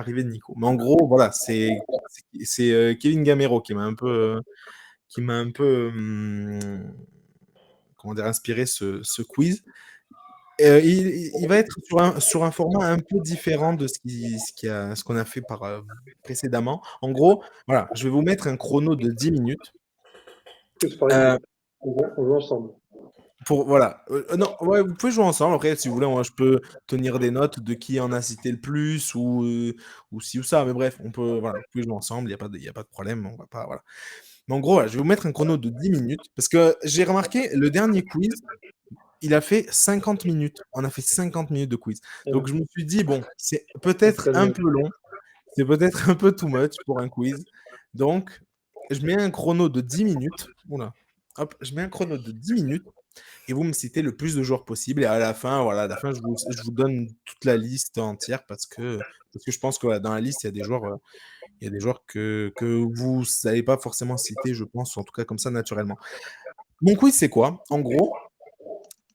l'arrivée de Nico. Mais en gros, voilà, c'est Kevin Gamero qui m'a un peu, comment dire, inspiré ce quiz. Il va être sur un format un peu différent de ce qu'on a fait précédemment. En gros, voilà, je vais vous mettre un chrono de 10 minutes. Tous par Euh, équipe. On joue ensemble. voilà. Non, ouais, vous pouvez jouer ensemble. Après, si vous voulez, moi, je peux tenir des notes de qui en a cité le plus ou ci ou ça. Mais bref, voilà, vous pouvez jouer ensemble. Il y a pas de problème. On va pas, voilà. Mais en gros, voilà, je vais vous mettre un chrono de 10 minutes parce que j'ai remarqué le dernier quiz, il a fait 50 minutes. On a fait 50 minutes de quiz. Donc, je me suis dit, bon, c'est peut-être Très un bien. peu long. C'est peut-être un peu too much pour un quiz. Donc, je mets un chrono de 10 minutes. Oula. Hop, je mets un chrono de 10 minutes et vous me citez le plus de joueurs possible. Et à la fin, voilà, à la fin, je vous donne toute la liste entière parce que je pense que voilà, dans la liste, il y a des joueurs que vous ne savez pas forcément citer, je pense, en tout cas comme ça naturellement. Mon quiz, c'est quoi? En gros,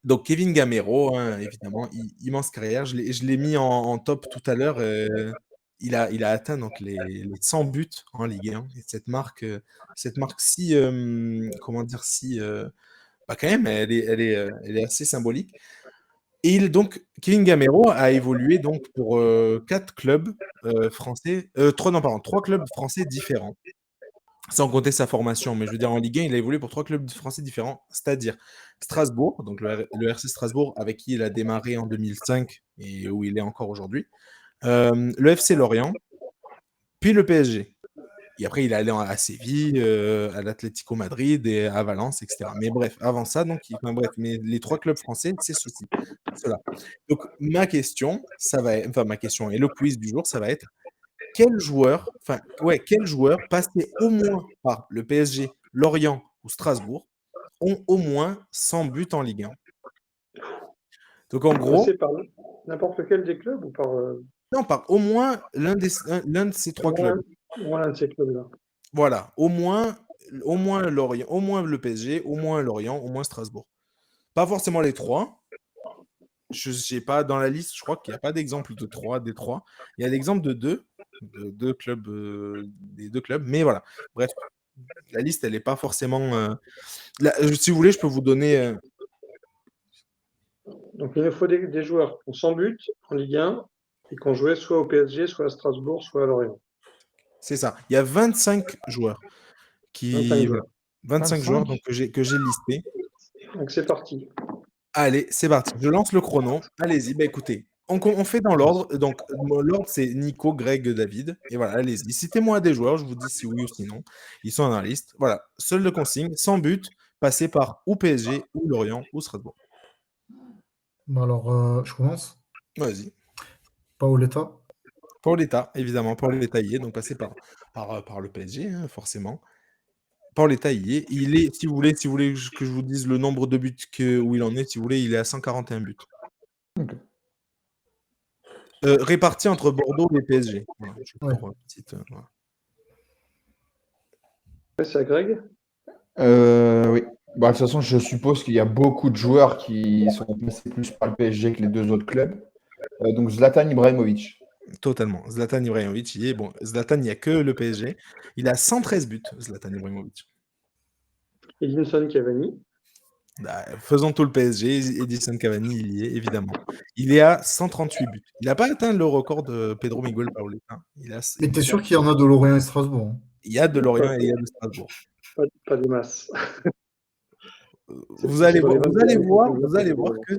donc Kevin Gamero, hein, évidemment, immense carrière. Je l'ai mis en top tout à l'heure. Il a atteint donc les 100 buts en Ligue 1. Et cette marque si, comment dire, si, bah quand même, elle est assez symbolique. Et donc, Kevin Gamero a évolué donc pour 4 clubs français, trois clubs français différents. Sans compter sa formation, mais je veux dire, en Ligue 1, il a évolué pour 3 clubs français différents, c'est-à-dire Strasbourg, donc le RC Strasbourg, avec qui il a démarré en 2005 et où il est encore aujourd'hui, le FC Lorient, puis le PSG. Et après, il est allé à Séville, à l'Atlético Madrid et à Valence, etc. Mais bref, avant ça, donc, mais les 3 clubs français, c'est cela. Donc, ma question, ma question et le quiz du jour, ça va être quel joueur passé au moins par le PSG, Lorient ou Strasbourg ont au moins 100 buts en Ligue 1? Donc en gros, Passer par n'importe lequel des clubs ou par non, par au moins l'un de ces au 3 clubs. moins, l'un de ces clubs-là. Voilà, au moins Lorient, au moins le PSG, au moins Lorient, au moins Strasbourg. Pas forcément les 3. Je sais pas dans la liste, je crois qu'il n'y a pas d'exemple des 3. Il y a l'exemple de 2 clubs, des 2 clubs. Mais voilà. Bref, la liste, elle n'est pas forcément. Si vous voulez, je peux vous donner. Donc il nous faut des joueurs qui ont 100 buts en Ligue 1 et qui ont joué soit au PSG, soit à Strasbourg, soit à Lorient. C'est ça. Il y a 25 joueurs 25 voilà. joueurs. 25 joueurs 25. donc, que j'ai listés. Donc c'est parti. Allez, c'est parti. Je lance le chrono. Allez-y. Bah, écoutez, on fait dans l'ordre. Donc, l'ordre, c'est Nico, Greg, David. Et voilà, allez-y. Citez-moi des joueurs. Je vous dis si oui ou si non. Ils sont dans la liste. Voilà. Seul de consigne, sans but, passé par ou PSG, ou Lorient, ou Strasbourg. Bah alors, je commence. Vas-y. Paoletta. Paoletta, évidemment. Paoletta y est. Donc, passé par le PSG, hein, forcément. Paoletta y est. Il est, si vous voulez que je vous dise le nombre de buts où il en est, si vous voulez, il est à 141 buts. Ok. Répartis entre Bordeaux et PSG. Voilà, Ouais. pour une petite, voilà. Ouais, c'est à Greg. Oui. Bah, de toute façon, je suppose qu'il y a beaucoup de joueurs qui sont passés plus par le PSG que les 2 autres clubs. Donc Zlatan Ibrahimovic. Totalement. Zlatan Ibrahimovic y est. Bon, Zlatan, il n'y a que le PSG. Il a 113 buts, Zlatan Ibrahimovic. Edinson Cavani. Bah, faisons tout le PSG. Edison Cavani, il y est, évidemment. Il est à 138 buts. Il n'a pas atteint le record de Pedro Miguel Paoletta. Mais t'es sûr qu'il y en a de Lorient et Strasbourg, hein? Il y a de Lorient et il y a de Strasbourg. Pas des masses. Vous allez Sur les voir, 22, vous allez voir que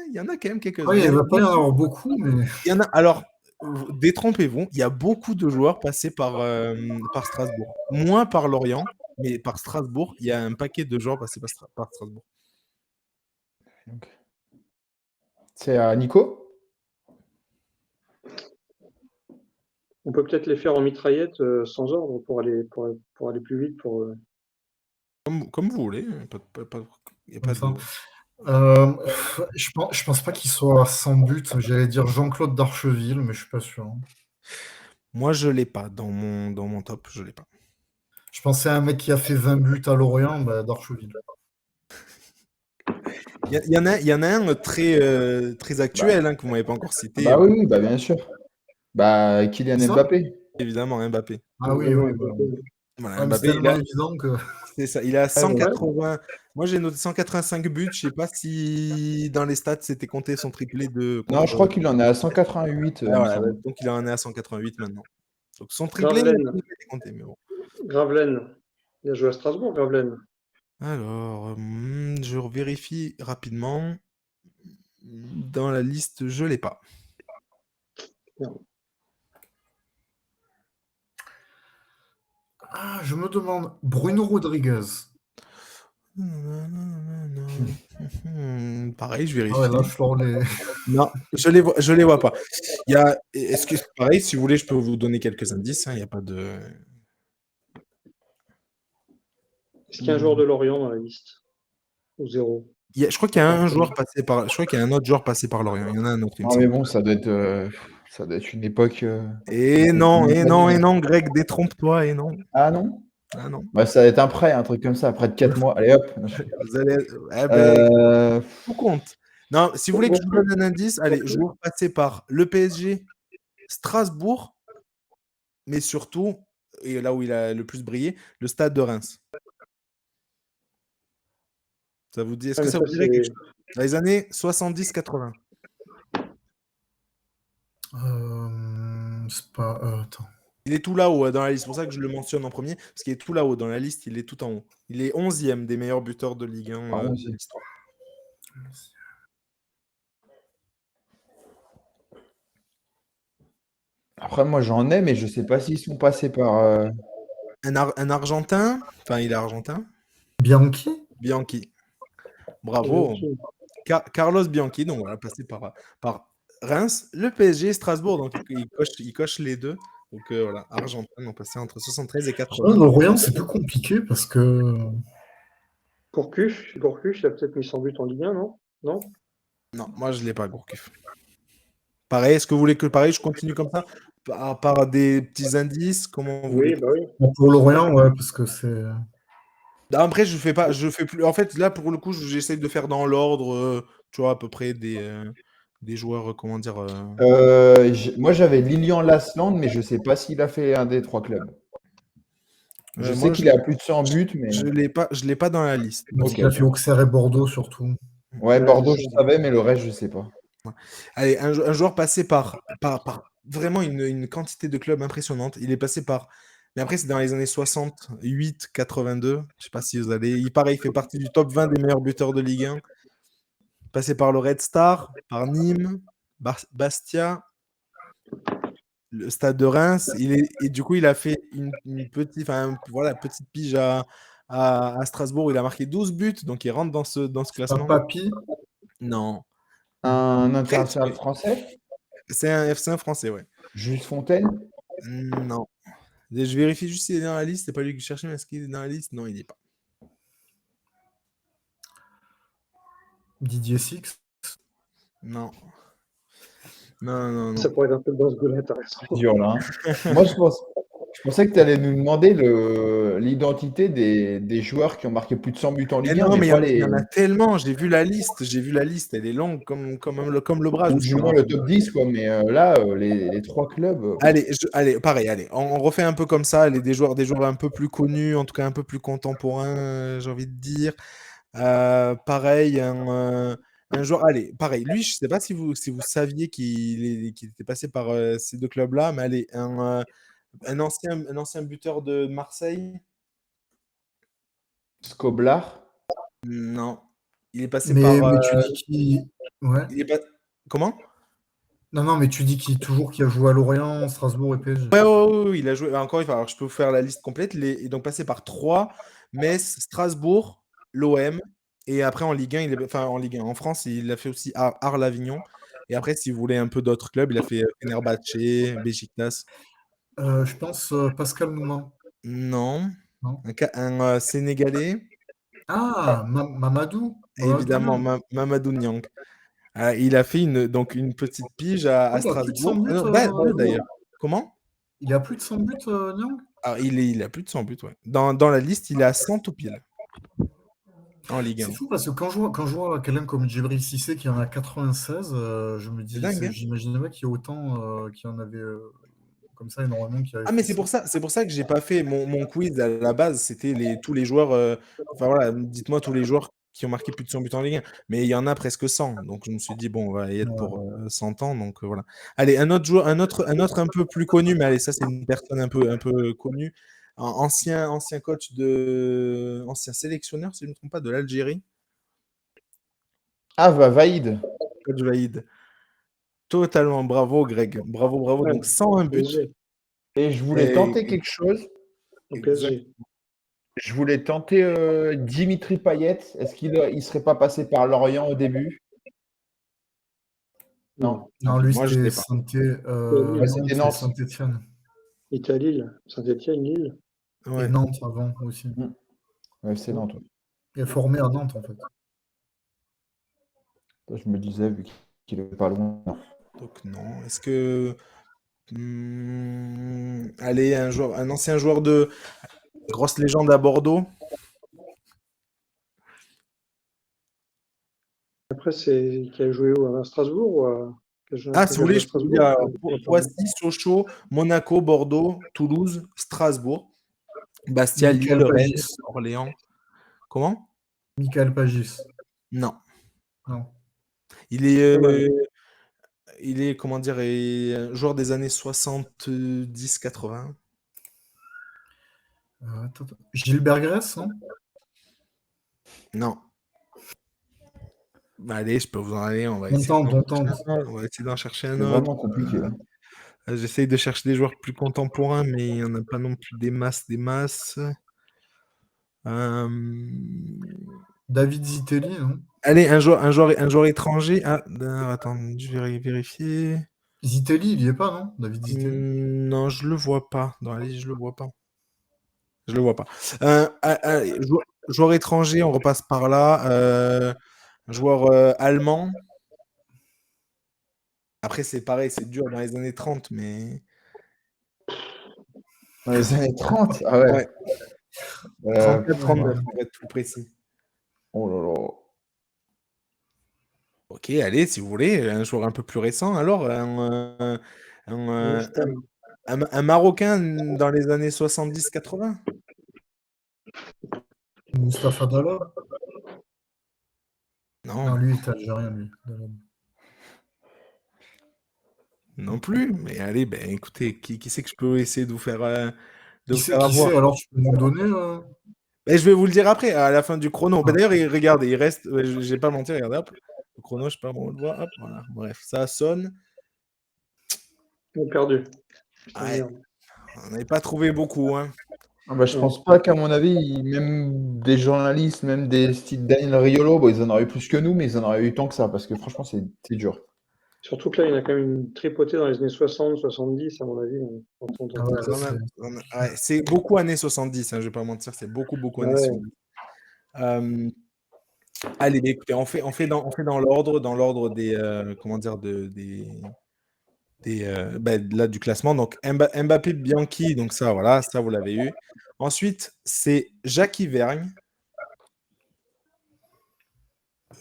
il y en a quand même quelques-uns. Ouais, il ne va pas y en avoir beaucoup, mais Il y en a. Alors, détrompez-vous, il y a beaucoup de joueurs passés par Strasbourg. Moins par Lorient, mais par Strasbourg, il y a un paquet de joueurs passés par Strasbourg. C'est à Nico. On peut peut-être les faire en mitraillette sans ordre pour aller plus vite. Comme vous voulez. Il y a pas comme de... ça. Je pense pas qu'il soit à 100 buts. J'allais dire Jean-Claude Darcheville, mais je suis pas sûr, hein. Moi, je l'ai pas dans mon top, je l'ai pas. Je pensais à un mec qui a fait 20 buts à Lorient, bah, Darcheville. Il y en a un très, très actuel, hein, que vous m'avez pas encore cité. Bah oui, bah bien sûr. Bah, Kylian C'est ça Mbappé. Évidemment, Mbappé. Ah oui, oui. Bah, Voilà, ouais, mais c'est Mbappé, tellement évident que. c'est ça. Il a Ah, ouais. 180. Moi, j'ai noté 185 buts. Je sais pas si dans les stats, c'était compté son triplé de Non, contre. je crois qu'il en est à 188, Ouais, il me voilà, semble. donc il en est à 188 maintenant. Donc son triplé, il Gravelaine. a pas été compté, mais bon. Gravelaine. Il a joué à Strasbourg, Gravelaine. Alors, je vérifie rapidement. Dans la liste, je l'ai pas. Ah, je me demande. Bruno Rodriguez. Pareil, je Ah ouais, vérifie. là, je leur les. Non, je les vois pas. Est-ce que, pareil, si vous voulez, je peux vous donner quelques indices. Il n'y a pas de. Est-ce qu'il y a un joueur de Lorient dans la liste? Ou zéro? Je crois qu'il y a un joueur passé par. Je crois qu'il y a un autre joueur passé par Lorient. Il y en a un autre, il me Non, mais semble. bon, ça doit être une époque. Et non, Greg, détrompe-toi, et non. Ah non? Ah non. Bah, ça va être un prêt, un truc comme ça, près de 4 mois. Allez hop. Vous allez. Eh ben, Euh, tout compte. Non, si vous voulez que je vous donne un indice, allez, joueur passé par le PSG, Strasbourg, mais surtout, et là où il a le plus brillé, le Stade de Reims. Ça vous dit, est-ce Ah, que mais ça ça, vous dirait c'est- quelque chose? Dans les années 70-80. C'est pas. Attends. Il est tout là-haut dans la liste. C'est pour ça que je le mentionne en premier, parce qu'il est tout là-haut dans la liste, il est tout en haut. Il est 11e des meilleurs buteurs de Ligue 1 Ah, de 11e. l'histoire. Après, moi, j'en ai, mais je sais pas s'ils sont passés par. Un Argentin, enfin il est argentin, Bianchi? Bianchi. Bravo. Carlos Bianchi, donc voilà, passé par Reims, le PSG, Strasbourg, donc il coche les deux. Donc voilà, Argentin, ont passé entre 73 et 80. Lorient, c'est plus compliqué parce que. Gourcuff, il a peut-être mis 100 buts en Ligue 1, non? Non? Non, moi je l'ai pas, Gourcuff. Pareil, est-ce que vous voulez que pareil, je continue comme ça par des petits indices, comment vous voulez? Oui, bah oui. Bon, pour Lorient, ouais, parce que c'est. Après, je fais plus. En fait, là pour le coup, j'essaie de faire dans l'ordre, tu vois, à peu près des joueurs, comment dire. Moi, j'avais Lilian Lasland, mais je sais pas s'il a fait un des 3 clubs. Je sais Moi, qu'il a plus de 100 buts, mais. je l'ai pas dans la liste. Il Ok. a fait Auxerre et Bordeaux surtout. Ouais, Ouais, Bordeaux, c'est je ça. savais, mais le reste, je sais pas. Allez, un joueur passé par vraiment une quantité de clubs impressionnante. Il est passé par. Mais après, c'est dans les années 68, 82. Je sais pas si vous allez. Il fait partie du top 20 des meilleurs buteurs de Ligue 1. Passé par le Red Star, par Nîmes, Bastia, le Stade de Reims. Et du coup, il a fait une petite, voilà, petite pige à Strasbourg. Il a marqué 12 buts, donc il rentre dans ce Pas classement. Papy. Non. Un international français? C'est un F5 français, ouais. Jules Fontaine? Non. Je vérifie juste s'il est dans la liste. C'est pas lui que je cherchais, mais est-ce qu'il est dans la liste? Non, il n'est pas. Didier Six. Non. Non. Ça pourrait être un peu dans ce goût-là, t'as raison. Dur, là. Moi, je pensais que tu allais nous demander l'identité des joueurs qui ont marqué plus de 100 buts en Eh Ligue 1, non, mais mais pas il y les. en a tellement. J'ai vu la liste. Elle est longue comme le bras. Je Ou me suis du moins le top 10, quoi. Mais là, les 3 clubs. Allez, pareil, allez. On refait un peu comme ça. Allez, des joueurs un peu plus connus, en tout cas un peu plus contemporains, j'ai envie de dire. Pareil, un joueur. Allez, pareil. Lui, je ne sais pas si vous saviez qu'il était passé par ces deux clubs-là, mais allez, un ancien buteur de Marseille. Skoblar. Non. Il est passé Mais par. tu dis qu'il. Ouais. Il est pas... Comment? Non, mais tu dis qu'il a joué à Lorient, Strasbourg et PSG. Ouais, il a joué. Encore une fois, alors, je peux vous faire la liste complète. Il est donc passé par 3, Metz, Strasbourg, l'OM. Et après, en Ligue 1, en Ligue 1, en France, il a fait aussi Arles-Avignon. Et après, si vous voulez un peu d'autres clubs, il a fait Fenerbahçe, Beşiktaş. Je pense Pascal Nouman. Non. Non. Un Sénégalais. Ah, Mamadou. Évidemment, Mamadou Niang. Il a fait une petite pige à Il a plus de 100 Strasbourg. buts, Deux, d'ailleurs. Comment? Il a plus de 100 buts, Niang? Il a plus de 100 buts, ouais. Dans la liste, il est à 100 tout pile. en Ligue 1. C'est fou parce que quand je vois quelqu'un comme Djibril Cissé qui en a 96, je me dis, dingue, hein. j'imaginais pas qu'il y ait autant qui en avait comme ça énormément qui avaient Ah, mais fait c'est pour ça que j'ai pas fait mon quiz à la base. C'était tous les joueurs. Enfin voilà, dites-moi tous les joueurs qui ont marqué plus de 100 buts en Ligue 1. Mais il y en a presque 100. Donc je me suis dit, bon, on va y être Ouais. pour 100 ans. Donc voilà. Allez, un autre joueur, un autre un peu plus connu, mais allez, ça, c'est une personne un peu connue. Ancien coach ancien sélectionneur, si je ne me trompe pas, de l'Algérie, Ah, bah, Vaïd. coach Vaïd. Totalement, bravo Greg. Bravo, bravo. Ouais, Donc 101 buts. PSG. Et je voulais Et- tenter quelque chose. Au Exact. PSG. Je voulais tenter Dimitri Payet. Est-ce qu'il ne serait pas passé par Lorient au début? Non. Non, lui, Moi, je c'était l'ai pas. non, c'était c'était Nantes. Saint-Étienne. Italie, Lille. Saint-Etienne, Lille. Ouais. Et Nantes avant aussi. Ouais, c'est Nantes. Ouais. Il est formé à Nantes, en fait. Je me disais, vu qu'il est pas loin. Non. Donc non. Est-ce que allez, un ancien joueur de grosse légende à Bordeaux. Après, c'est qui a joué où, à Strasbourg ou Ah, si vous voulez, je peux vous dire Strasbourg. Poissy, Sochaux, Monaco, Bordeaux, Toulouse, Strasbourg, Bastia, Lille, Michael Rennes, Pagis. Orléans. Comment? Michael Pagis. Non. Non. Il est, Ouais. comment dire, joueur des années 70-80. Attends. Gilbert Grèce, non? Non. Bah, allez, je peux vous en aller. On va On essayer tente, d'en on chercher tente. un autre. On va essayer d'en chercher un C'est autre. vraiment compliqué. Là. J'essaye de chercher des joueurs plus contemporains, mais il n'y en a pas non plus des masses. David Zitelli, non? Allez, un joueur étranger. Ah, attends, je vais vérifier. Zitelli, il y est pas, non? David Zitelli. Non, je le vois pas. Dans la liste, je le vois pas. Je le vois pas. Allez, joueur étranger, on repasse par là. Joueur allemand. Après, c'est pareil, c'est dur dans les années 30, mais. Dans les années 30? Ah ouais. Ouais, 34-39 pour être plus précis. Oh là là. Ok, allez, si vous voulez, un joueur un peu plus récent, alors un Marocain dans les années 70-80. Mustapha Dalot? Non, Non, lui, il est algérien, lui. Dalot. non plus. Mais allez, ben écoutez, qui c'est que je peux essayer de vous faire, Qui c'est, avoir? alors tu peux nous donner Ben, je vais vous le dire après, à la fin du chrono. Ben, Ah. d'ailleurs, regardez, il reste. Je vais pas mentir, regardez, hop. Le chrono, je sais pas comment on le voit. Hop, voilà. Bref, ça sonne. On a perdu. Ouais, on n'avait pas trouvé beaucoup, hein. Ah bah, je pense pas qu'à mon avis, même des journalistes, même des styles Daniel Riolo, bon, ils en auraient eu plus que nous, mais ils en auraient eu tant que ça, parce que franchement, c'est dur. Surtout que là, il y en a quand même une tripotée dans les années 60, 70, à mon avis. Ah ouais, Ouais, c'est beaucoup années 70, hein, je vais pas mentir, c'est beaucoup années Ouais. 70. Allez, bah, écoutez, on fait dans l'ordre des comment dire là du classement. Donc Mbappé, Bianchi, donc ça voilà, ça vous l'avez eu. Ensuite, c'est Jacques Vergne.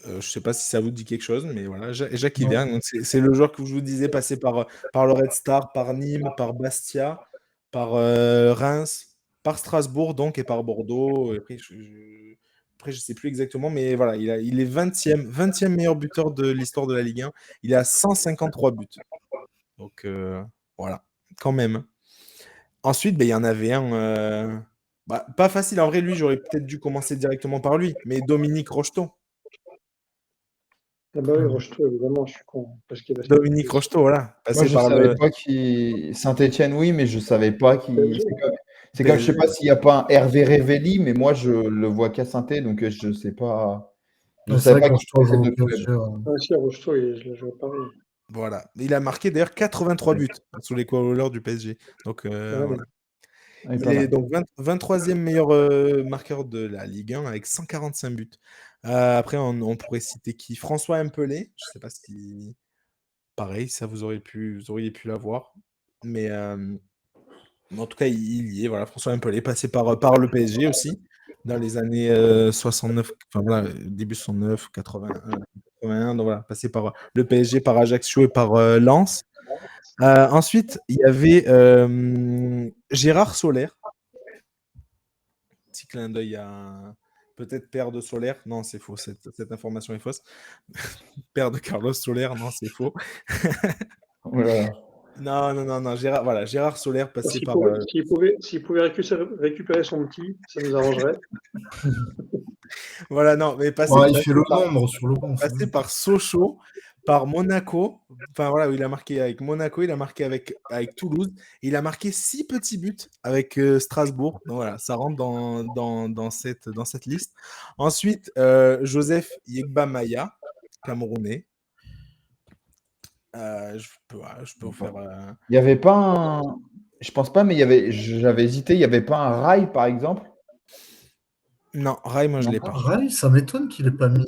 Je sais pas si ça vous dit quelque chose, mais voilà, Jacques Non. Vergne, donc c'est le joueur que je vous disais passé par le Red Star, par Nîmes, par Bastia, par Reims, par Strasbourg donc et par Bordeaux. Et après, je sais plus exactement, mais voilà, il est 20e meilleur buteur de l'histoire de la Ligue 1. Il est à 153 buts. Donc voilà, quand même. Ensuite, il y en avait un. Pas facile, en vrai, lui, j'aurais peut-être dû commencer directement par lui, mais Dominique Rocheteau. Ah bah oui, Rocheteau, évidemment, je suis con. Parce qu'il a Dominique Rocheteau, voilà. Moi, Passé je par savais le. pas qui. Saint-Étienne, oui, mais je savais pas qui. PSG. C'est comme, je sais pas s'il n'y a pas un Hervé Révelli, mais moi, je le vois qu'à Saint-Étienne, donc je sais pas. Je C'est savais vrai pas que qui je était ces joue au deux clubs. PSG. Ah si, Rocheteau, je l'ai joué à Paris. Voilà. Il a marqué d'ailleurs 83 buts sous les couleurs du PSG. Donc Ah, voilà. Ah, Il pas est mal. donc 23e meilleur marqueur de la Ligue 1 avec 145 buts. Après, on pourrait citer qui? François Impelé. Je ne sais pas si. Pareil, ça vous auriez pu l'avoir. Mais en tout cas, il y est. Voilà, François Impelé, passé par le PSG aussi. dans les années 69, enfin voilà, début 69, 81, 81, donc voilà, passé par le PSG, par Ajaccio et par Lens. Ensuite, il y avait Gérard Soler. Petit clin d'œil à peut-être père de Soler. Non, c'est faux, cette information est fausse. Père de Carlos Soler, non, c'est faux. Oh là là. Non, Gérard Soler passé par. S'il pouvait récupérer son petit, ça nous arrangerait. Voilà, non, mais passé, Ouais, il fait le nombre sur le banc. passé par Sochaux, par Monaco. Enfin voilà, où il a marqué avec Monaco, il a marqué avec Toulouse. Et il a marqué 6 petits buts avec Strasbourg. Donc voilà, ça rentre dans cette liste. Ensuite, Joseph Yegba Maya, Camerounais. Je peux vous faire. Il n'y avait pas un. Je pense pas, mais j'avais hésité. Il n'y avait pas un rail, par exemple. Non, Rai, moi je l'ai pas. Rai, ça m'étonne qu'il ait pas mis.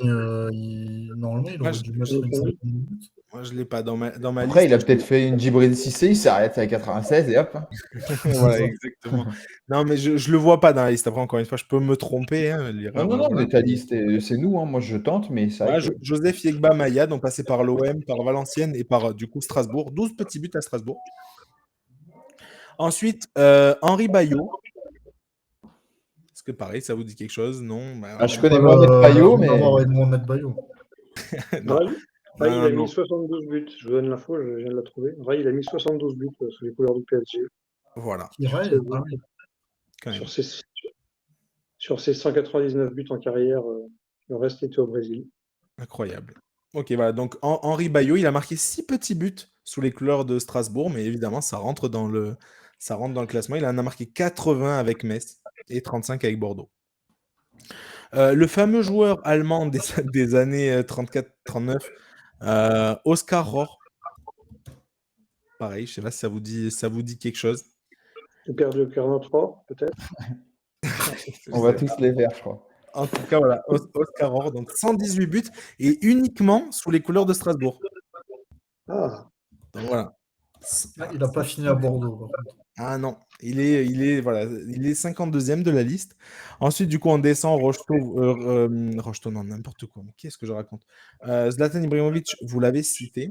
Normalement, il Moi, aurait dû mettre une cinquantaine de buts. Moi je l'ai pas dans ma Après, liste. il a peut-être fait une Djibril Cissé, il s'est arrêté à 96 et hop. Voilà, exactement. Non, mais je le vois pas dans la liste. Après, encore une fois, je peux me tromper. Hein, Non, non, non, voilà. mais t'as dit c'est nous, hein. Moi je tente, mais c'est vrai Voilà, que. Joseph Yegba Maya, donc passé par l'OM, par Valenciennes et par du coup Strasbourg. 12 petits buts à Strasbourg. Ensuite, Henri Baillot. Est-ce que pareil, ça vous dit quelque chose? Non. Ah, je connais Mohamed Bayo, mais. On va voir avec Mohamed Bayo. Non. Rai, il a Non. mis 72 buts. Je vous donne l'info, je viens de la trouver. Rai, il a mis 72 buts sous les couleurs du PSG. Voilà. Rai, ah oui. Quand même. Sur ses 199 buts en carrière, le reste était au Brésil. Incroyable. Ok, voilà. Donc Henri Baillot, il a marqué 6 petits buts sous les couleurs de Strasbourg, mais évidemment, ça rentre dans le classement. Il en a marqué 80 avec Metz et 35 avec Bordeaux. Le fameux joueur allemand des années 34-39, Oscar Rohr. Pareil, je ne sais pas si ça vous dit quelque chose. J'ai perdu au Carnot 3, peut-être. On va tous les faire, je crois. En tout cas, voilà, Oscar Rohr, donc 118 buts et uniquement sous les couleurs de Strasbourg. Ah, Donc voilà. Il n'a pas fini à Bordeaux, par contre. Ah non, il est 52e de la liste. Ensuite, du coup, on descend Rocheteau, non, n'importe quoi. Mais qu'est-ce que je raconte? Zlatan Ibrahimovic, vous l'avez cité.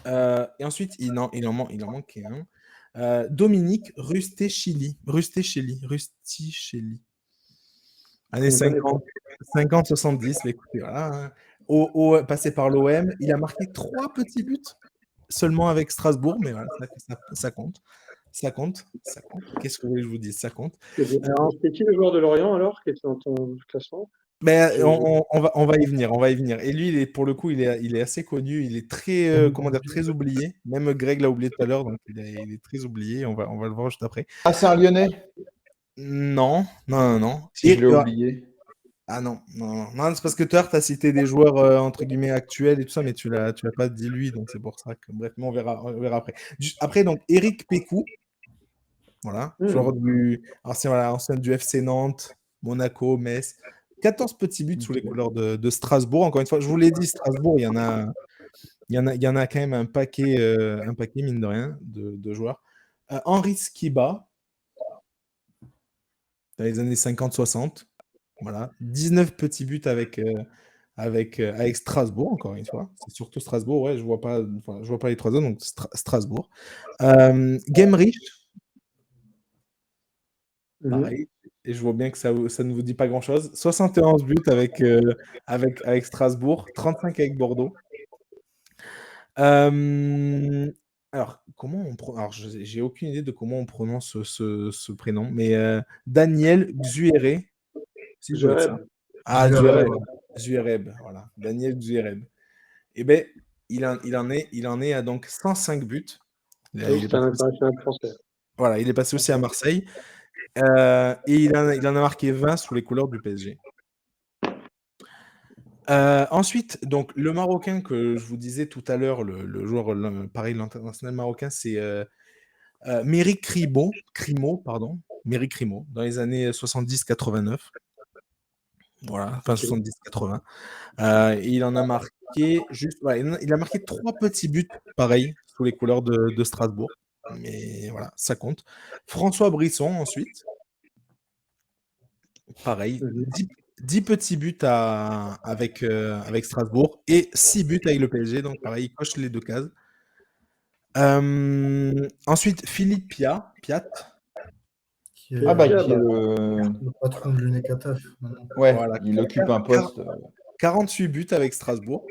Et ensuite, il en manquait un. Dominique Rustichelli. Années 50, 70. Mais écoutez, voilà. Passé par l'OM, il a marqué 3 petits buts seulement avec Strasbourg, mais voilà, ça compte. Ça compte. Qu'est-ce que vous voulez que je vous dise? Ça compte. c'était qui le joueur de Lorient alors qui était dans ton classement? Ben, on va y venir. Et lui, pour le coup, il est assez connu. Il est très, très oublié. Même Greg l'a oublié tout à l'heure, donc il est très oublié. On va le voir juste après. Ah, c'est un Lyonnais? Non. Si je l'ai oublié. Ah non, c'est parce que tout à l'heure, tu as cité des joueurs entre guillemets actuels et tout ça, mais tu l'as pas dit lui, donc c'est pour ça que. Bref, mais on verra après. Après, donc, Eric Pécou, voilà, joueur ancien du FC Nantes, Monaco, Metz. 14 petits buts sous les couleurs de Strasbourg. Encore une fois, je vous l'ai dit, Strasbourg, il y en a quand même un paquet, mine de rien, de joueurs. Henri Skiba, dans les années 50-60. Voilà, 19 petits buts avec Strasbourg, encore une fois. C'est surtout Strasbourg, ouais, je vois pas les trois zones, donc Strasbourg. Gemrich, pareil, et je vois bien que ça ne vous dit pas grand-chose. 71 buts avec Strasbourg, 35 avec Bordeaux. Alors, j'ai aucune idée de comment on prononce ce prénom, mais Daniel Xueré. Si je dois être ça. Ah, Xuereb, voilà. Daniel Xuereb. Eh bien, il en est à donc 105 buts. Il est passé français. Voilà, il est passé aussi à Marseille. Et il en a marqué 20 sous les couleurs du PSG. Ensuite, donc, le Marocain que je vous disais tout à l'heure, le joueur, pareil, l'international marocain, c'est Méry Crimo, dans les années 70-89. Voilà, enfin 70-80. Il en a marqué il a marqué 3 petits buts, pareil, sous les couleurs de Strasbourg. Mais voilà, ça compte. François Brisson, ensuite, pareil. Mhm. 10 petits buts avec Strasbourg et 6 buts avec le PSG. Donc, pareil, il coche les deux cases. Ensuite, Philippe Piat. Qui est Ah bah Pierre, qui est bah, le patron de l'UNECATF maintenant. Ouais, Voilà, il occupe un poste. 48 buts avec Strasbourg.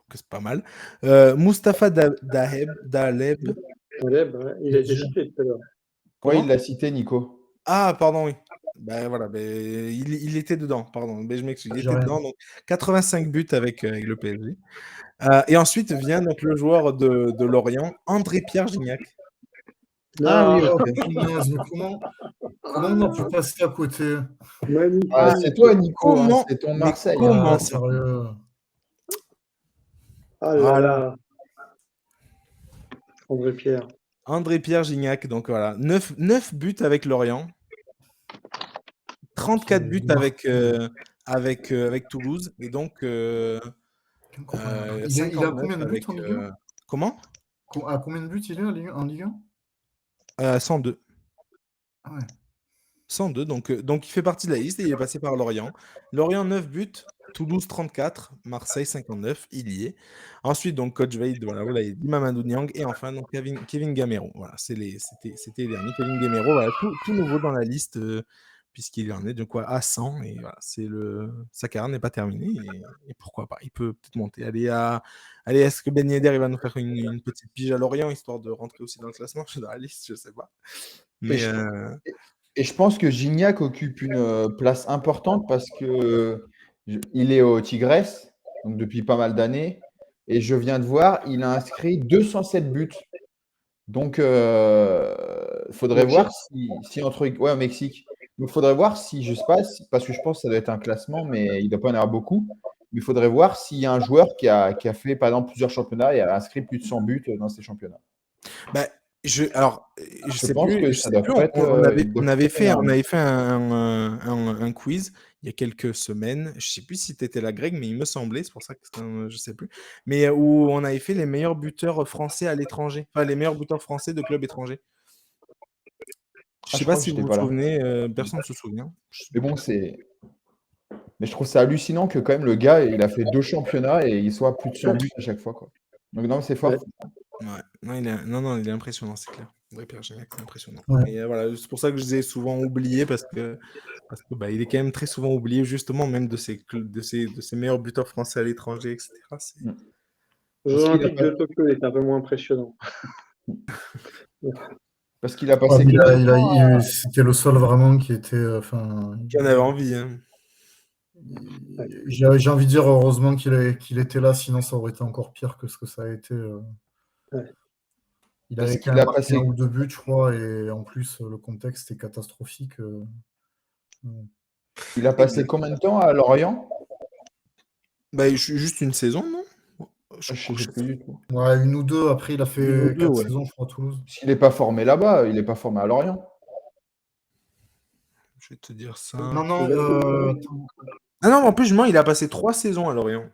Que c'est pas mal. Mustapha Daleb. Taleb, ouais, il a été cité tout à l'heure. Ouais, il Comment? l'a cité, Nico. Ah, pardon, oui. Ben voilà, il était dedans, pardon. Ben, je m'excuse, il J'ai était rien. dedans. Donc 85 buts avec le PSG. Et ensuite vient donc le joueur de Lorient, André-Pierre Gignac. Ah oui, Non, Oh, ok. punaise, mais comment on a pu passer à côté? Ah, magnifique. c'est toi, Nico, hein, Comment? c'est ton Mais Marseille. comment Ah, ça? sérieux. Ah là Voilà. là, André Pierre. André-Pierre Gignac, donc voilà. 9 buts avec Lorient, 34 buts avec Toulouse, et donc Incroyable. Il a 59 combien de buts avec. en Ligue 1? Comment? À combien de buts il est en Ligue 1? 102. Ah ouais. 102, donc il fait partie de la liste et il est passé par Lorient. Lorient 9 buts, Toulouse 34, Marseille 59, il y est. Ensuite, donc coach Veid, voilà, vous l'avez dit, Mamadou Niang, et enfin donc Kevin Gamero. Voilà, c'était les derniers. Kevin Gamero, voilà, tout nouveau dans la liste, puisqu'il en est de quoi à 100, et voilà, sa carrière n'est pas terminée, et pourquoi pas, il peut peut-être monter. Allez, est-ce que Ben Yedder il va nous faire une petite pige à Lorient, histoire de rentrer aussi dans le classement, dans la liste, je sais pas. Et Mais je pense que Gignac occupe une place importante parce que il est au Tigres, donc depuis pas mal d'années. Et je viens de voir, il a inscrit 207 buts. Donc, faudrait Mexique? voir si entre. Ouais, au Mexique. Donc, faudrait voir si, je sais pas, parce que je pense que ça doit être un classement, mais il ne doit pas y en avoir beaucoup. Mais il faudrait voir s'il y a un joueur qui a fait, par exemple, plusieurs championnats et a inscrit plus de 100 buts dans ces championnats. bah, je Je pense que je ça sais doit plus, pas être, il doit pas être on énorme. avait fait un quiz il y a quelques semaines. Je sais plus si tu étais là, Greg, mais il me semblait, c'est pour ça que je sais plus. Mais où on avait fait les meilleurs buteurs français à l'étranger, enfin les meilleurs buteurs français de clubs étrangers. Je Ah, sais je pas crois que si vous j'étais vous pas là. souvenez, personne ne se souvient. Mais bon, mais je trouve ça hallucinant que quand même le gars, il a fait 2 championnats et il soit plus de 100 buts à chaque fois, quoi. Donc non, c'est Ouais. fort. Ouais. Non, il est impressionnant, c'est clair. André Pierre Gignac, c'est impressionnant. Ouais. Mais voilà, c'est pour ça que je les ai souvent oubliés parce que il est quand même très souvent oublié justement même de ses meilleurs buteurs français à l'étranger, etc. Mm. Aux Parce Jeux qu'il a, Olympiques pas- de Tokyo, il était un peu moins impressionnant. parce qu'il a Ouais, passé mais combien de temps c'était le seul vraiment qui était. Enfin, Qui en avait envie, hein. Ouais. j'ai envie de dire heureusement qu'il était là, sinon ça aurait été encore pire que ce que ça a été. Ouais. Il Parce avait quand qu'il même a marqué un passé, ou deux buts, je crois, et en plus le contexte est catastrophique. il a passé combien de temps à Lorient? Juste une saison, non? Je Je crois, sais plus du tout. Ouais, une ou deux. Après, il a une ou fait deux, 4 ouais. saisons, je crois, à Toulouse. Parce qu'il n'est pas formé là-bas, il n'est pas formé à Lorient. Je vais te dire ça. Non, non. Attends. Ah non, en plus, il a passé 3 saisons à Lorient.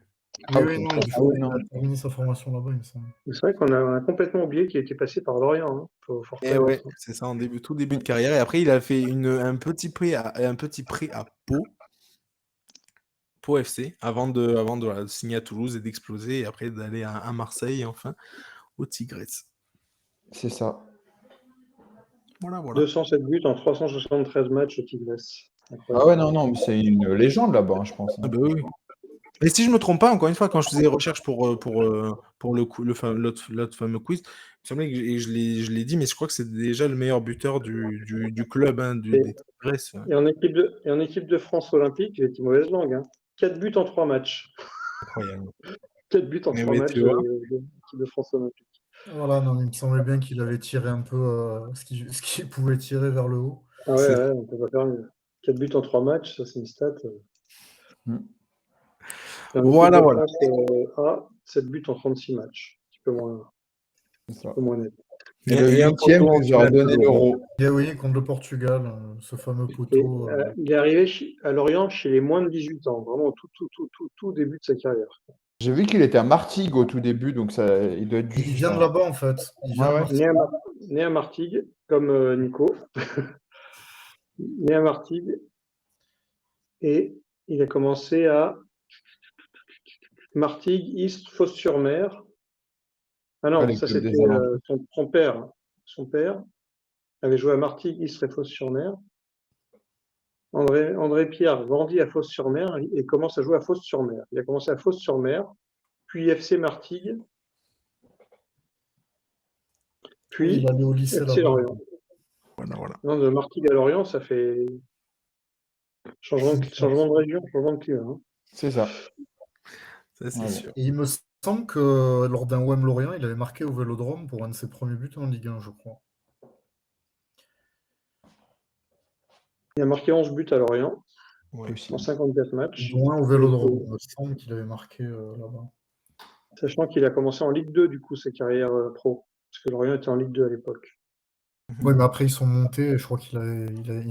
Oui, ok. oui, non, Ah oui, non. il a terminé sa formation là-bas, il me semble. C'est vrai qu'on a complètement oublié qu'il était passé par Lorient. Hein. Faut Et reconnaître, ouais, hein. c'est ça, tout début de carrière. Et après, il a fait un petit prêt à Pau FC, avant de voilà, de signer à Toulouse et d'exploser, et après d'aller à Marseille et enfin au Tigres. C'est ça. Voilà. 207 buts en 373 matchs au Tigres. Ah Incroyable. ouais, non, mais c'est une légende là-bas, hein, je pense. Ah bah oui. Et si je me trompe pas, encore une fois, quand je faisais des recherches pour l'autre fameux quiz, il me semblait que et je l'ai dit, mais je crois que c'est déjà le meilleur buteur du club, hein, Et, des Tigres. et en équipe de France olympique, il était mauvaise langue. Hein. 4 buts en 3 matchs. Incroyable. 4 buts en Mais 3 oui, matchs tu de vois. l'équipe de France olympique. Voilà, non, il me semblait bien qu'il avait tiré un peu ce qu'il pouvait tirer vers le haut. Ah ouais, on peut pas faire mieux. 4 buts en 3 matchs, ça c'est une stat. Mm. En Voilà. équipe de France A, 7 buts en 36 matchs. Un petit peu C'est ça. moins net. Et le 8e poteau en nous aura finale donné de l'Euro. Et oui, contre le Portugal, ce fameux Et, poteau. il est arrivé à Lorient chez les moins de 18 ans, vraiment tout début de sa carrière. J'ai vu qu'il était à Martigues au tout début, donc ça, il doit être Il juste. vient de là-bas, en fait. Il vient Ouais, de ouais. Marseille. Né à Martigues, comme Nico. Né à Martigues, Et il a commencé à Martigues, Istres, Fos-sur-Mer. Ah non, les ça clubs des c'était alentours. son père. Son père avait joué à Martigues, Istres et Fos-sur-Mer. André Pierre grandit à Fos-sur-Mer et commence à jouer à Fos-sur-Mer. Il a commencé à Fos-sur-Mer, puis FC Martigues, Oui, puis il allait au lycée FC là-bas. Lorient. Voilà. Non, de Martigues à Lorient, ça fait changement de région, changement de climat. Hein. C'est ça. Ça, c'est Ouais. sûr. Et il me semble que lors d'un OM Lorient, il avait marqué au Vélodrome pour un de ses premiers buts en Ligue 1, je crois. Il a marqué 11 buts à Lorient Ouais. en 54 matchs, Dont un au Vélodrome. Il me semble qu'il avait marqué là-bas. sachant qu'il a commencé en Ligue 2, du coup, sa carrière pro. Parce que Lorient était en Ligue 2 à l'époque. Oui, mais après, ils sont montés et je crois il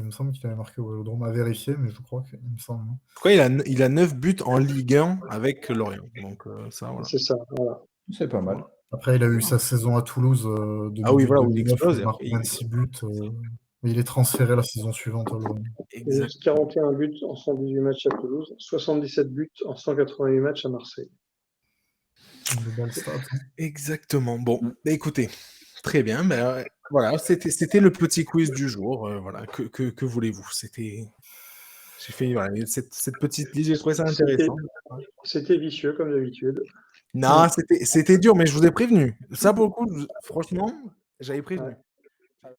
me semble qu'il avait marqué au Vélodrome. À vérifier, mais je crois qu'il me semble. En tout cas, il a 9 buts en Ligue 1 avec Lorient. Donc, ça, voilà. C'est ça, voilà. C'est pas mal. Après, il a eu sa saison à Toulouse Ah oui, voilà, où il 2008-2009, explose. il Et marque après, 26 buts. Mais il est transféré la saison suivante à Lorient. Exact. 41 buts en 118 matchs à Toulouse, 77 buts en 188 matchs à Marseille. De belles stats. Hein. Exactement. Bon, bah, écoutez, très bien. Ben, voilà, c'était le petit quiz du jour. Voilà, que voulez-vous? J'ai fait voilà, cette petite liste, j'ai trouvé ça intéressant. C'était vicieux, comme d'habitude. Non, c'était dur, mais je vous ai prévenu. Ça, pour le coup, franchement, j'avais prévenu. Ouais.